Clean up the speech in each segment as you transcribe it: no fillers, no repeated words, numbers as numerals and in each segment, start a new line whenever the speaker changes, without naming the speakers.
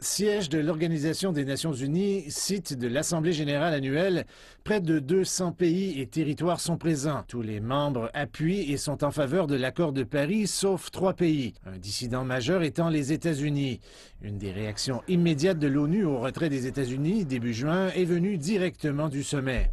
Siège de l'Organisation des Nations Unies, site de l'Assemblée générale annuelle, près de 200 pays et territoires sont présents. Tous les membres appuient et sont en faveur de l'accord de Paris, sauf 3 pays. Un dissident majeur étant les États-Unis. Une des réactions immédiates de l'ONU au retrait des États-Unis début juin est venue directement du sommet.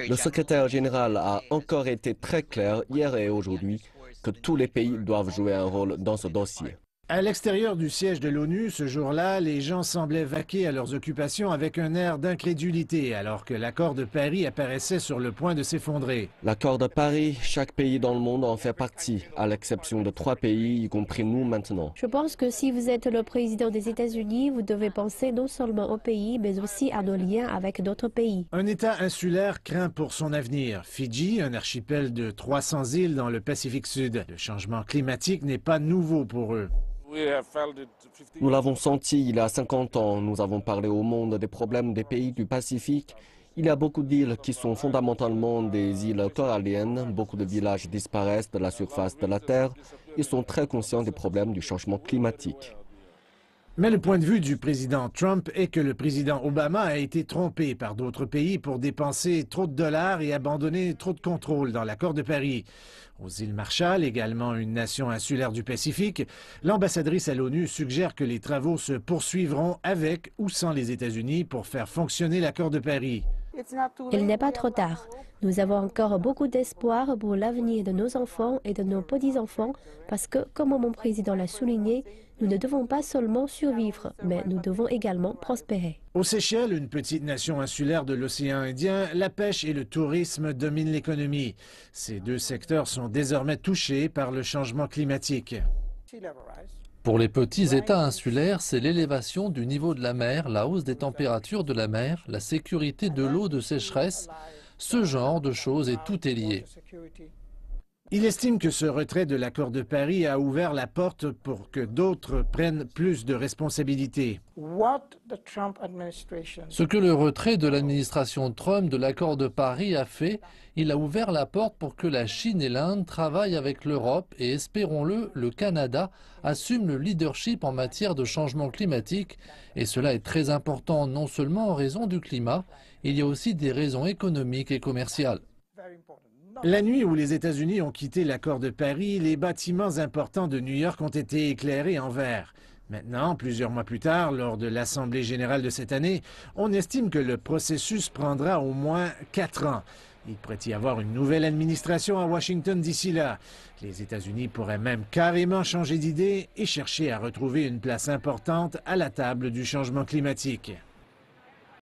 Le secrétaire général a encore été très clair hier et aujourd'hui que tous les pays doivent jouer un rôle dans ce dossier.
À l'extérieur du siège de l'ONU, ce jour-là, les gens semblaient vaquer à leurs occupations avec un air d'incrédulité, alors que l'accord de Paris apparaissait sur le point de s'effondrer.
L'accord de Paris, chaque pays dans le monde en fait partie, à l'exception de 3 pays, y compris nous maintenant.
Je pense que si vous êtes le président des États-Unis, vous devez penser non seulement au pays, mais aussi à nos liens avec d'autres pays.
Un État insulaire craint pour son avenir. Fidji, un archipel de 300 îles dans le Pacifique Sud. Le changement climatique n'est pas nouveau pour eux.
Nous l'avons senti il y a 50 ans. Nous avons parlé au monde des problèmes des pays du Pacifique. Il y a beaucoup d'îles qui sont fondamentalement des îles coralliennes. Beaucoup de villages disparaissent de la surface de la Terre. Ils sont très conscients des problèmes du changement climatique.
Mais le point de vue du président Trump est que le président Obama a été trompé par d'autres pays pour dépenser trop de dollars et abandonner trop de contrôle dans l'accord de Paris. Aux îles Marshall, également une nation insulaire du Pacifique, l'ambassadrice à l'ONU suggère que les travaux se poursuivront avec ou sans les États-Unis pour faire fonctionner l'accord de Paris.
Il n'est pas trop tard. Nous avons encore beaucoup d'espoir pour l'avenir de nos enfants et de nos petits-enfants parce que, comme mon président l'a souligné, nous ne devons pas seulement survivre, mais nous devons également prospérer.
Aux Seychelles, une petite nation insulaire de l'océan Indien, la pêche et le tourisme dominent l'économie. Ces deux secteurs sont désormais touchés par le changement climatique.
Pour les petits États insulaires, c'est l'élévation du niveau de la mer, la hausse des températures de la mer, la sécurité de l'eau de sécheresse, ce genre de choses et tout est lié.
Il estime que ce retrait de l'accord de Paris a ouvert la porte pour que d'autres prennent plus de responsabilités.
Ce que le retrait de l'administration Trump de l'accord de Paris a fait, il a ouvert la porte pour que la Chine et l'Inde travaillent avec l'Europe et, espérons-le, le Canada assume le leadership en matière de changement climatique. Et cela est très important non seulement en raison du climat, il y a aussi des raisons économiques et commerciales.
La nuit où les États-Unis ont quitté l'accord de Paris, les bâtiments importants de New York ont été éclairés en vert. Maintenant, plusieurs mois plus tard, lors de l'Assemblée générale de cette année, on estime que le processus prendra au moins 4 ans. Il pourrait y avoir une nouvelle administration à Washington d'ici là. Les États-Unis pourraient même carrément changer d'idée et chercher à retrouver une place importante à la table du changement climatique.